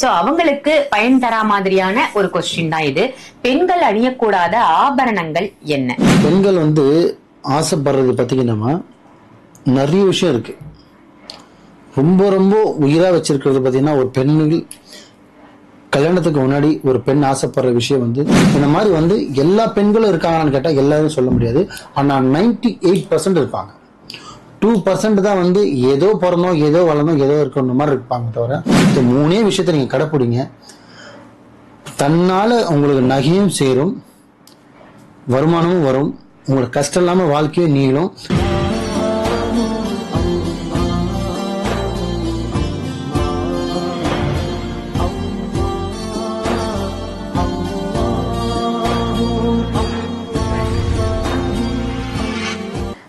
So அவங்களுக்கு பயன் தரா மாதிரியான ஒரு கொஸ்டின் தான் இது. பெண்கள் அணியக்கூடாத ஆபரணங்கள் என்ன? பெண்கள் ஆசைப்படுறது பார்த்தீங்கன்னா நிறைய விஷயம் இருக்கு. ரொம்ப ரொம்ப உயிரா வச்சிருக்கிறது பார்த்தீங்கன்னா, ஒரு பெண்கள் கல்யாணத்துக்கு முன்னாடி ஒரு பெண் ஆசைப்படுற விஷயம் இந்த மாதிரி எல்லா பெண்களும் இருக்காங்கன்னு கேட்டால் எல்லாரும் சொல்ல முடியாது. ஆனால் 98% இருப்பாங்க. 2% தான் ஏதோ பிறந்தோம், ஏதோ வளர்ந்தோம், ஏதோ இருக்கணும் மாதிரி இருப்பாங்க. தவிர இந்த 3 விஷயத்த நீங்க கடைப்பிடிங்க. தன்னால உங்களுக்கு நகையும் சேரும், வருமானமும் வரும், உங்களுக்கு கஷ்டம் இல்லாம வாழ்க்கையும் நீளும்.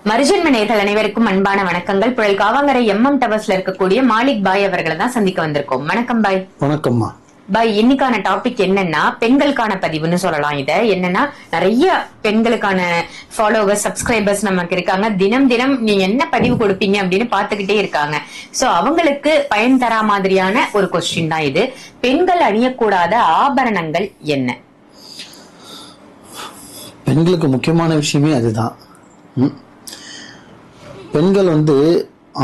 மறுஜென்ம நேயர்கள் அனைவருக்கும் அன்பான வணக்கங்கள். புழல் காவாங்கரை MM டவர்ஸ்ல இருக்கக்கூடிய மாலிக் பாய் அவர்களை தான் சந்திக்க வந்திருக்கோம். வணக்கம் பாய். வணக்கம்மா. பாய், இன்னைக்கான டாபிக் என்னன்னா பெண்களுக்கான பதிவுன்னு சொல்லலாம். இத என்னன்னா, நிறைய பெண்களுக்கான ஃபாலோவர்ஸ், சப்ஸ்கிரைபர்ஸ் நமக்கு இருக்காங்க. தினம் தினம் நீங்க என்ன பதிவு கொடுப்பீங்க அப்படின்னு பாத்துக்கிட்டே இருக்காங்க. சோ அவங்களுக்கு பயன் தரா மாதிரியான ஒரு கொஸ்டின் தான் இது. பெண்கள் அணியக்கூடாத ஆபரணங்கள் என்ன? பெண்களுக்கு முக்கியமான விஷயமே அதுதான். பெண்கள்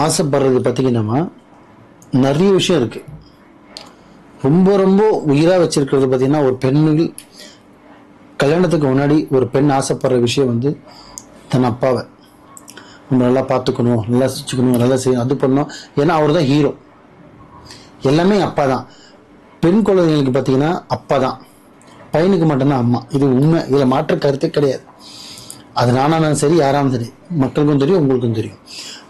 ஆசைப்படுறது பார்த்தீங்கன்னா நிறைய விஷயம் இருக்கு. ரொம்ப ரொம்ப உயிரா வச்சிருக்கிறது பார்த்தீங்கன்னா, ஒரு பெண்கள் கல்யாணத்துக்கு முன்னாடி ஒரு பெண் ஆசைப்படுற விஷயம் தன் அப்பாவை நம்ம நல்லா பார்த்துக்கணும், நல்லா சிச்சுக்கணும், நல்லா செய்யணும், அது பண்ணணும். ஏன்னா அவர் தான் ஹீரோ. எல்லாமே அப்பா தான். பெண் குழந்தைங்களுக்கு பார்த்தீங்கன்னா அப்பா தான், பையனுக்கு மட்டும்தான் அம்மா. இது உண்மை, இதில் மாற்ற கருத்தே கிடையாது. அது நானாலும் சரி, யாராலும் சரி, மக்களுக்கும் தெரியும், உங்களுக்கும் தெரியும்.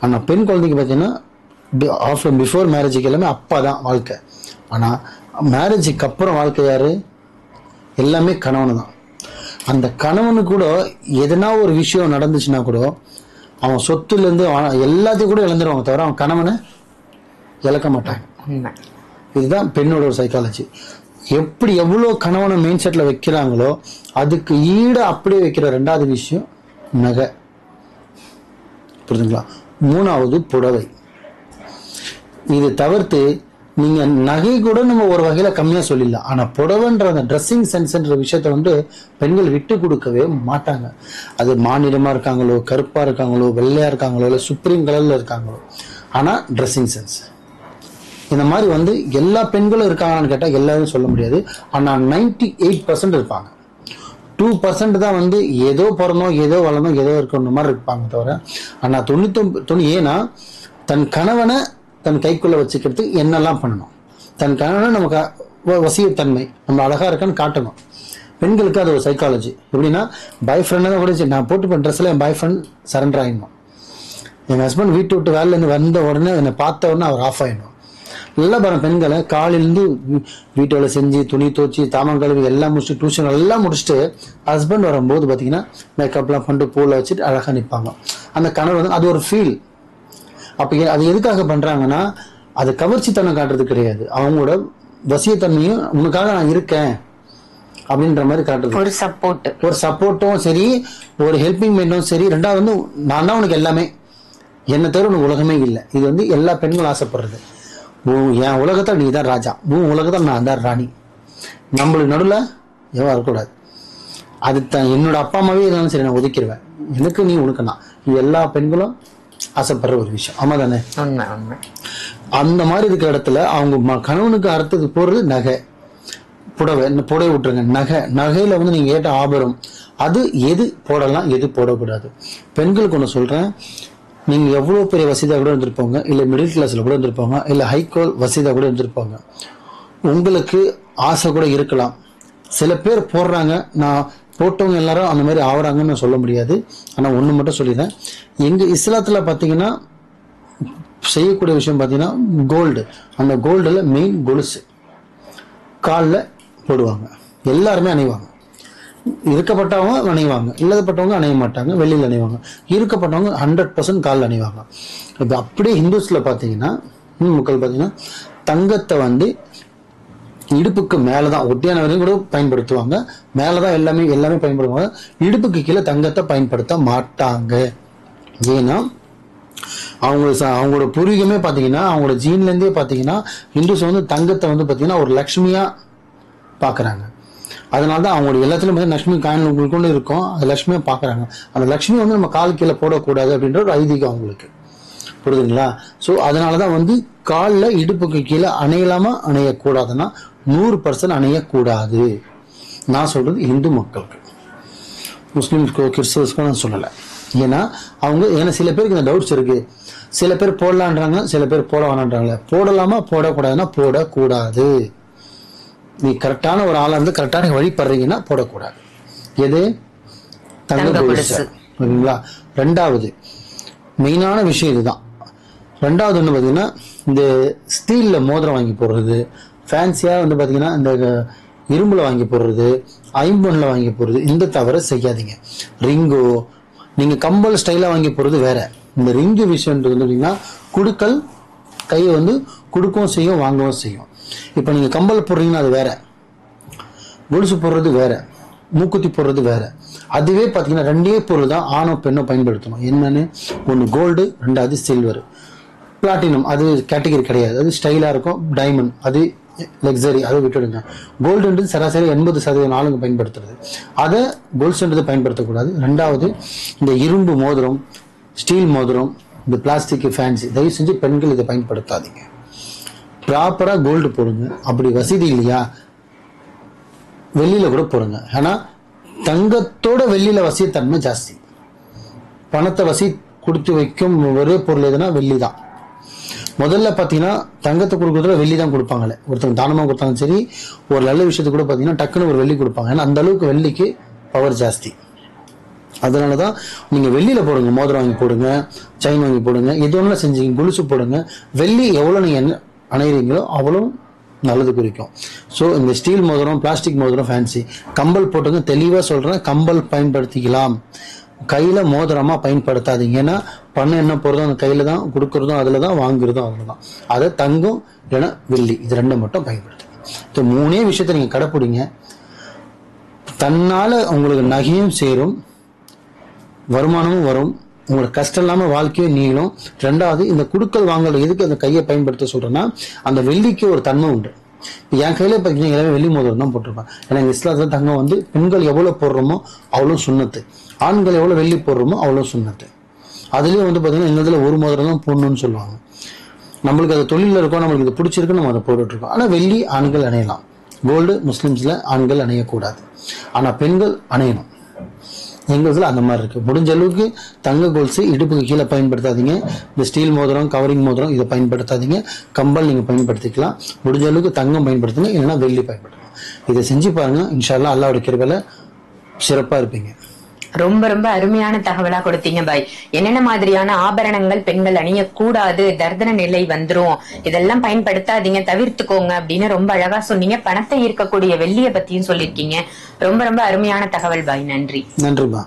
ஆனால் பெண் குழந்தைக்கு பார்த்தீங்கன்னா பிஃபோர் மேரேஜுக்கு எல்லாமே அப்பா தான் வாழ்க்கை. ஆனால் மேரேஜுக்கு அப்புறம் வாழ்க்கை யாரு? எல்லாமே கணவனு தான். அந்த கணவனு கூட எதனா ஒரு விஷயம் நடந்துச்சுன்னா கூட அவன் சொத்துலேருந்து எல்லாத்தையும் கூட இழந்துருவாங்க, தவிர அவன் கணவனை இழக்க மாட்டாங்க. இதுதான் பெண்ணோட ஒரு சைக்காலஜி. எப்படி எவ்வளோ கணவனை மெயின் செட்ல வைக்கிறாங்களோ அதுக்கு ஈடு அப்படியே வைக்கிற ரெண்டாவது விஷயம் நகை. புரியுதுங்களா? மூணாவது புடவை. இது தவிர்த்து நீங்க நகை கூட நம்ம ஒரு வகையில கம்மியா சொல்லிடலாம். ஆனா புடவைன்ற அந்த ட்ரெஸ்ஸிங் சென்ஸ்ன்ற விஷயத்த பெண்கள் விட்டு கொடுக்கவே மாட்டாங்க. அது மாநிலமா இருக்காங்களோ, கருப்பா இருக்காங்களோ, வெள்ளையா இருக்காங்களோ, இல்லை சுப்ரீம் கலர்ல இருக்காங்களோ, ஆனா ட்ரெஸ்ஸிங் சென்ஸ் இந்த மாதிரி எல்லா பெண்களும் இருக்காங்கன்னு கேட்டால் எல்லாரும் சொல்ல முடியாது. ஆனால் 98% இருப்பாங்க. 2% தான் ஏதோ பிறந்தோம், ஏதோ வளர்ந்தோம், ஏதோ இருக்கணும் மாதிரி இருப்பாங்க. தவிர ஆனால் 99 ஏன்னா தன் கணவனை தன் கைக்குள்ள வச்சுக்கிறதுக்கு என்னெல்லாம் பண்ணணும், தன் கணவனை நமக்கு வசியத்தன்மை, நம்ம அழகா இருக்கான்னு காட்டணும். பெண்களுக்கு அது ஒரு சைக்காலஜி. எப்படின்னா, பாய் ஃப்ரெண்டாக தான் கூட நான் போட்டு ட்ரெஸ்ல என் பாய் ஃப்ரெண்ட் சரண்டர் ஆயிடணும். என் ஹஸ்பண்ட் வீட்டு விட்டு வேலையிலேருந்து வந்த உடனே என்னை பார்த்த உடனே அவர் ஆஃப் ஆயிடணும். நல்லா பாருங்க, பெண்களை காலையிலேருந்து வீட்டு வேலை செஞ்சு, துணி துவச்சி, தாமம் கழுவி எல்லாம் முடிச்சுட்டு, டியூஷன் எல்லாம் முடிச்சுட்டு ஹஸ்பண்ட் வரும்போது பார்த்தீங்கன்னா மேக்கப்லாம் பண்ணிட்டு பூவில் வச்சுட்டு அழகாக நிற்பாங்க. அந்த கணவர் அது ஒரு ஃபீல். அப்போ அது எதுக்காக பண்ணுறாங்கன்னா, அது கவர்ச்சித்தனம் காட்டுறது கிடையாது, அவங்களோட வசியத்தன்மையும் உனக்காக நான் இருக்கேன் அப்படின்ற மாதிரி காட்டுறது. ஒரு சப்போர்ட்டும் சரி, ஒரு ஹெல்பிங் மைண்டும் சரி. ரெண்டாவது நான் தான் உனக்கு எல்லாமே, என்னை தவிர உனக்கு உலகமே இல்லை. இது எல்லா பெண்களும் ஆசைப்படுறது. என் உலகத்தில் நீ தான் ராஜா, உன் உலகத்தில் நான் தான் ராணி, நம்மளுக்கு நடுவில் எவ்வளோ இருக்கக்கூடாது. அது என்னோட அப்பா அம்மாவே இருந்தாலும் சரி, நான் ஒதுக்கிடுவேன். எனக்கு நீ, உனக்கு நான். இது எல்லா பெண்களும் ஆசைப்படுற ஒரு விஷயம். ஆமா தானே? அந்த மாதிரி இருக்கிற இடத்துல அவங்க கணவனுக்கு அர்த்தத்துக்கு போடுறது நகை, புடவை விட்டுருங்க. நகையில நீங்க ஏற்ற ஆபரம், அது எது போடலாம், எது போடக்கூடாது. பெண்களுக்கு ஒன்று சொல்றேன், நீங்க எவ்வளவு பெரிய வசதியாக கூட இருந்திருப்பாங்க, இல்ல மிடில் கிளாஸ்ல கூட இருந்திருப்பாங்க, இல்ல ஹைகோல் வசதியாக கூட இருந்திருப்பாங்க. உங்களுக்கு ஆசை கூட இருக்கலாம். சில பேர் போடுறாங்க, நான் போட்டவங்க எல்லாரும் அந்த மாதிரி ஆகுறாங்கன்னு சொல்ல முடியாது. ஆனா ஒண்ணு மட்டும் சொல்லிடுறேன், எங்க இஸ்லாத்துல பாத்தீங்கன்னா செய்யக்கூடிய விஷயம் பாத்தீங்கன்னா கோல்டு. அந்த கோல்டுல மெயின் கொலுசு காலில் போடுவாங்க. எல்லாருமே அணிவாங்க. இருக்கப்பட்டவங்க அணிவாங்க, இல்லாதப்பட்டவங்க அணிய மாட்டாங்க, வெளியில் அணிவாங்க. இருக்கப்பட்டவங்க 100% காலில் அணிவாங்க. இப்போ அப்படியே ஹிந்துஸ்ல பார்த்தீங்கன்னா, மக்கள் பார்த்தீங்கன்னா தங்கத்தை இடுப்புக்கு மேலதான், ஒட்டியான வரையும் கூட பயன்படுத்துவாங்க, மேலதான் எல்லாமே பயன்படுத்துவாங்க. இடுப்புக்கு கீழே தங்கத்தை பயன்படுத்த மாட்டாங்க. ஏன்னா அவங்களோட பூர்வீகமே பாத்தீங்கன்னா, அவங்களோட ஜீன்ல இருந்தே பாத்தீங்கன்னா இந்துஸ் வந்து தங்கத்தை வந்து பாத்தீங்கன்னா ஒரு லட்சுமியா பாக்குறாங்க. அதனாலதான் அவங்களோட எல்லாத்துலயும் லட்சுமி காயின் உங்களுக்கு இருக்கும், அது லட்சுமியா பாக்குறாங்க. அந்த லட்சுமி வந்து நம்ம கால் கீழே போடக்கூடாது அப்படின்ற ஒரு ஐதீகம் அவங்களுக்கு, புரியுதுங்களா? சோ அதனாலதான் வந்து காலில் இடுப்புக்கு கீழே அணையலாமா அணையக்கூடாதுன்னா 100% அணையக்கூடாது. நான் சொல்றது இந்து மக்களுக்கு, முஸ்லிம்ஸ்க்கோ கிறிஸ்தவர்ஸ்க்கோ நான் சொல்லலை. ஏன்னா சில பேருக்கு இந்த டவுட்ஸ் இருக்கு. சில பேர் போடலான்றாங்க, சில பேர் போட வேணான்றாங்களே. போடலாமா போடக்கூடாதுன்னா போடக்கூடாது. நீ கரெக்டான ஒரு ஆளா இருந்து கரெக்டான வழிபடுறீங்கன்னா போடக்கூடாது. எது? தங்க கொலுசு. ஓகேங்களா? ரெண்டாவது மெயினான விஷயம் இதுதான். ரெண்டாவது வந்து பாத்தீங்கன்னா, இந்த ஸ்டீல்ல மோதிரம் வாங்கி போடுறது, ஃபேன்சியா வந்து பாத்தீங்கன்னா இந்த இரும்புல வாங்கி போடுறது, ஐம்பொன்ல வாங்கி போடுறது, இந்த தவறை செய்யாதீங்க. ரிங்கோ, நீங்க கம்பல் ஸ்டைலா வாங்கி போடுறது வேற. இந்த ரிங்கு விஷயம்ன்றது வந்து குடுக்கல் கையை வந்து கொடுக்கவும் செய்யும், வாங்கவும் செய்யும். இப்ப நீங்க கம்பல் போடுறீங்கன்னா அது வேற, கொலுசு போடுறது வேற, மூக்குத்தி போடுறது வேற. அதுவே பாத்தீங்கன்னா ரெண்டே பொருள் தான் ஆணோ பெண்ணோ பயன்படுத்தணும். என்னன்னு? ஒன்னு கோல்டு, ரெண்டாவது சில்வர். பிளாட்டினம் அது கேட்டகரி கிடையாது, அது ஸ்டைலா இருக்கும். டைமண்ட் அது லக்ஸரி, அதை விட்டுடுங்க. கோல்டுன்றது சராசரி 80% ஆளுங்க பயன்படுத்துறது, அதை கோல்டுன்றது பயன்படுத்தக்கூடாது. ரெண்டாவது இந்த இரும்பு மோதிரம், ஸ்டீல் மோதிரம், இந்த பிளாஸ்டிக் ஃபேன்சி, தயவு செஞ்சு பெண்கள் இதை பயன்படுத்தாதீங்க. ப்ராப்பரா கோல்டு போடுங்க. அப்படி வசதி இல்லையா வெள்ளியில கூட போடுங்க. ஏன்னா தங்கத்தோட வெள்ளியில வசியத்தன்மை ஜாஸ்தி. பணத்தை வசி கொடுத்து வைக்கும் ஒரே பொருள் எதுனா வெள்ளி தான். முதல்ல பாத்தீங்கன்னா தங்கத்தை கொடுக்கறதுல வெள்ளி தான் கொடுப்பாங்களே. ஒருத்தவங்க தானமா கொடுத்தாலும் சரி, ஒரு நல்ல விஷயத்துக்கு கூட பாத்தீங்கன்னா டக்குன்னு ஒரு வெள்ளி கொடுப்பாங்க. ஏன்னா அந்த அளவுக்கு வெள்ளிக்கு பவர் ஜாஸ்தி. அதனாலதான் நீங்க வெள்ளியில போடுங்க. மோதிரம் வாங்கி போடுங்க, செயின் வாங்கி போடுங்க, எது ஒண்ணு செஞ்சீங்க, கொலுசு போடுங்க. வெள்ளி எவ்வளவு நீங்க அணையிறீங்களோ அவ்வளவு நல்லது குறிக்கும். சோ இந்த ஸ்டீல் மோதிரம், பிளாஸ்டிக் மோதிரம், ஃபேன்சி, கம்பல் போட்டுங்க. தெளிவா சொல்றேன், கம்பல் பயன்படுத்திக்கலாம், கையில மோதிரமா பயன்படுத்தாதீங்க. ஏன்னா பணம் என்ன போறதும் அந்த கையில தான், கொடுக்கறதும் அதுலதான், வாங்குறதும் அதுலதான். அதை தங்கம் இல்லைன்னா வெள்ளி, இது ரெண்டு மட்டும் பயன்படுத்துங்க. இந்த மூணே விஷயத்த நீங்க கடைப்பிடிங்க. தன்னால உங்களுக்கு நகையும் சேரும், வருமானமும் வரும், உங்களுக்கு கஷ்டம் இல்லாம வாழ்க்கையும் நீளும். ரெண்டாவது இந்த குடுக்கல் வாங்கல் எதுக்கு அந்த கையை பயன்படுத்த சொல்றேன்னா, அந்த வெள்ளிக்கு ஒரு தன்மை உண்டு. என் கையில பாத்தீங்கன்னா எல்லாமே வெள்ளி மோதிரம் தான் போட்டிருப்பேன். ஏன்னா எங்க இஸ்லாத்துல தங்கம் வந்து பெண்கள் எவ்வளவு போடுறோமோ அவ்வளவு சுண்ணத்து, ஆண்கள் எவ்வளவு வெள்ளி போடுறோமோ அவ்வளவு சுண்ணத்து. அதுலயும் வந்து பாத்தீங்கன்னா எங்க இதுல ஒரு மோதிரம் தான் போடணும்னு சொல்லுவாங்க. நம்மளுக்கு அது தொழில இருக்கோம், நம்மளுக்கு இது பிடிச்சிருக்கு, நம்ம அதை போட்டுட்டு இருக்கோம். ஆனா வெள்ளி ஆண்கள் அணையலாம், கோல்டு முஸ்லிம்ஸ்ல ஆண்கள் அணையக்கூடாது, ஆனா பெண்கள் அணையணும். எங்க அந்த மாதிரி இருக்கு. முடிஞ்ச அளவுக்கு தங்க கொலுசு இடுப்புக்கு கீழே பயன்படுத்தாதீங்க. இந்த ஸ்டீல் மோதிரம், கவரிங் மோதிரம் இதை பயன்படுத்தாதீங்க. கம்பல் நீங்க பயன்படுத்திக்கலாம். முடிஞ்ச அளவுக்கு தங்கம் பயன்படுத்துங்க, இல்லைன்னா வெள்ளி பயன்படுத்தலாம். இதை செஞ்சு பாருங்க, இன்ஷா அல்லாஹ் அல்லாஹ்வுடைய கிருபையில சிறப்பா இருப்பீங்க. ரொம்ப ரொம்ப அருமையான தகவலா கொடுத்தீங்க பாய். என்னென்ன மாதிரியான ஆபரணங்கள் பெண்கள் அணியக்கூடாது, தர்தன நிலை வந்துரும், இதெல்லாம் பயன்படுத்தாதீங்க, தவிர்த்துக்கோங்க அப்படின்னு ரொம்ப அழகா சொன்னீங்க. பணத்தை ஈர்க்கக்கூடிய வெள்ளிய பத்தியும் சொல்லிருக்கீங்க. ரொம்ப ரொம்ப அருமையான தகவல் பாய். நன்றி. நன்றிமா.